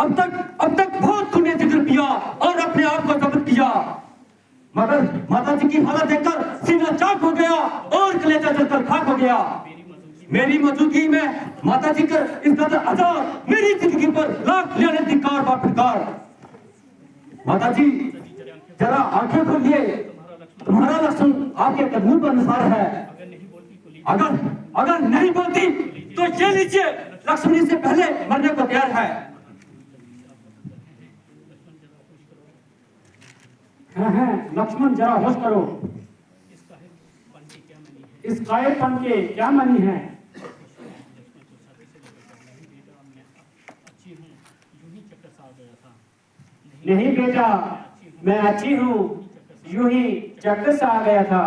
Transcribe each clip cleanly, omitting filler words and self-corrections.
अब तक बहुत तूने जिक्र किया और अपने आप को जब्त किया, मगर माता जी की हालत देखकर सीना चाक हो गया और कलेजा जलकर खाक हो गया। मेरी मौजूदगी में माता जी कर इस कदर अजाब मेरी जिंदगी पर लाख लेने धिक्कार व फिटकार। माता जी जरा आंखें खोलिए, तुम्हारा लक्ष्मण आपके कदमों पर निसार है। अगर नहीं बोलती तो ये लीजिए, लक्ष्मण इससे पहले मरने को तैयार है। लक्ष्मण जरा होश करो, इस कायरपन के क्या मनी है? नहीं बेटा, मैं अच्छी हूँ, यूं ही चक्कर से आ गया था।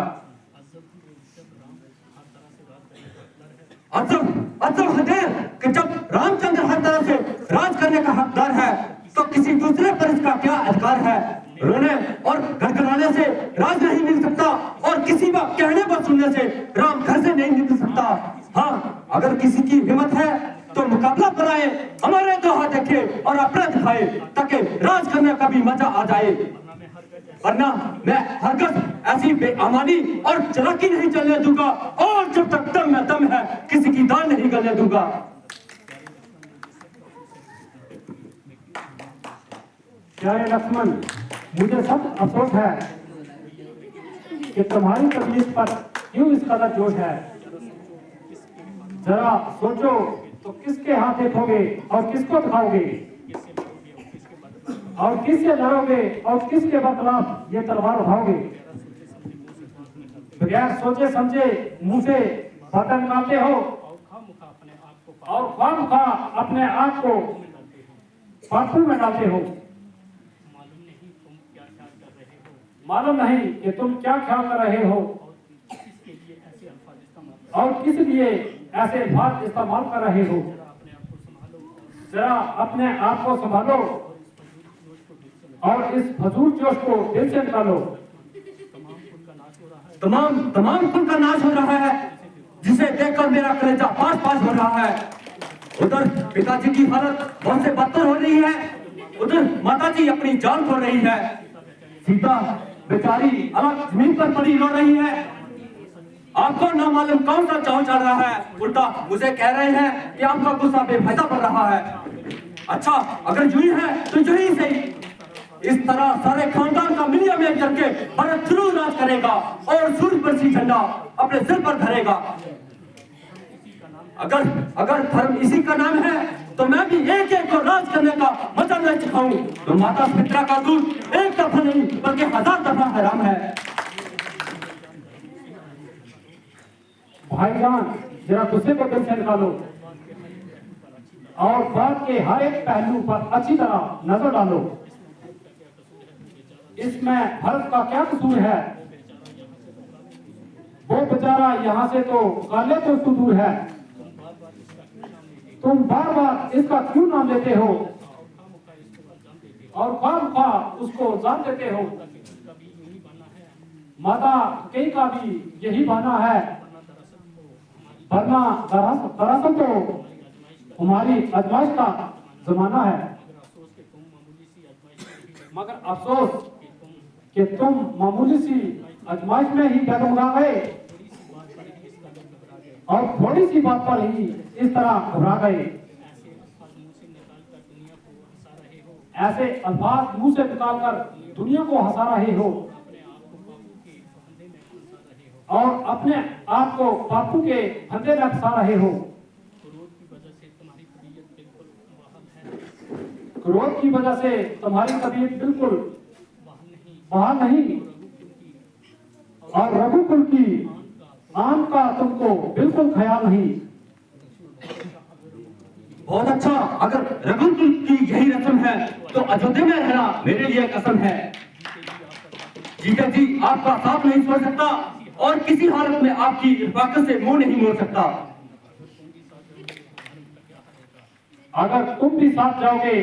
अजब है कि जब रामचंद्र हर तरह से राज करने का हकदार है तो किसी दूसरे पर इसका क्या अधिकार है? रोने और गड़गड़ाने से राज नहीं मिल सकता और किसी का कहने पर सुनने से राम घर से नहीं निकल सकता। हाँ, अगर किसी की हिम्मत है तो मुकाबला कराए, हमारे दो हाथ देखे और अपना दिखाए ताकि राज करने का भी मजा आ जाए। वरना मैं हरगिज़ ऐसी बेईमानी और चालाकी नहीं चलने दूंगा और जब तक दम में दम है किसी की दाल नहीं गलने दूंगा। प्यारे लक्ष्मण, मुझे सब अफसोस है कि तुम्हारी तबीयत पर क्यों इस कदर जोश है। जरा सोचो तो किसके हाथ देखोगे और किसको दिखाओगे, और किससे लड़ोगे और किसके बखिलाफ ये तलवार उठाओगे? बगैर सोचे समझे मुंह से बातें निकालते हो और खामखा अपने आप को पापू में डालते हो। मालूम नहीं कि तुम क्या ख्याल कर रहे हो और किस लिए ऐसे अल्फाज इस्तेमाल कर रहे हो। जरा अपने आप को संभालो और इस फजूल जोश को दिल से निकालो। तमाम कुल का नाश हो रहा है, जिसे देखकर मेरा कलेजा पास पास हो रहा है। उधर पिताजी की हालत बहुत से बदतर हो रही है, उधर माताजी अपनी जान खो रही है। सीता बेचारी अलग जमीन पर पड़ी रो रही है। आपको ना मालूम कौन सा चाव चढ़ रहा है, उल्टा मुझे कह रहे हैं कि आपका गुस्सा बेफायदा पड़ रहा है। अच्छा, अगर यूं ही है तो यूं ही सही। इस तरह सारे खानदान का मिलिया मेल करके भारत जरूर राज करेगा और सूर्य पर सी झंडा अपने सिर पर धरेगा। अगर धर्म इसी का नाम है तो मैं भी एक एक को राज करने का मजा न सिखाऊं तो माता पिता का दूध एक दफा नहीं बल्कि 1000 दफा हराम है। भाईजान, जरा गुस्से को दिल से निकालो और बात के हर एक पहलू पर अच्छी तरह नजर डालो। इसमें भरत का क्या कसूर है? वो बेचारा यहाँ से तो काले तो दूर है, तुम बार बार इसका क्यों नाम लेते हो और खामखा उसको जान देते हो? माता कई का भी यही बहाना है, वरना दरअसल तो हमारी आजमाइश का जमाना है। मगर अफसोस कि तुम मामूली सी आजमाइश में ही डगमगा गए और थोड़ी सी बात पर ही इस तरह घबरा गए। ऐसे अल्फाज मुंह से निकालकर दुनिया को हंसा रहे हो और अपने आप को बापू के फंदे में फंसा रहे हो। क्रोध की वजह से तुम्हारी तबीयत बिल्कुल बहाल नहीं और रघुकुल की आम का तुमको बिल्कुल ख्याल नहीं। बहुत अच्छा, अगर रघुकुल की यही रस्म है तो अयोध्या में रहना मेरे लिए कसम है। जीजा जी आपका साथ नहीं छोड़ सकता और किसी हालत में आपकी रफाकत से मुंह नहीं मोड़ सकता। अगर तुम भी साथ जाओगे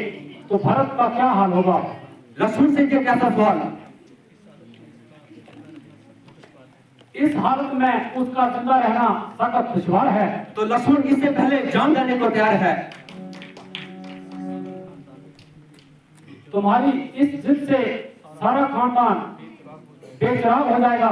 तो भरत का क्या हाल होगा? लक्ष्मण से ये कैसा सवाल? इस हालत में उसका जिंदा रहना सख्त दुश्वार है। तो लक्ष्मण इससे पहले जान देने को तैयार है। तुम्हारी इस जिद से सारा खानदान बेचराग हो जाएगा।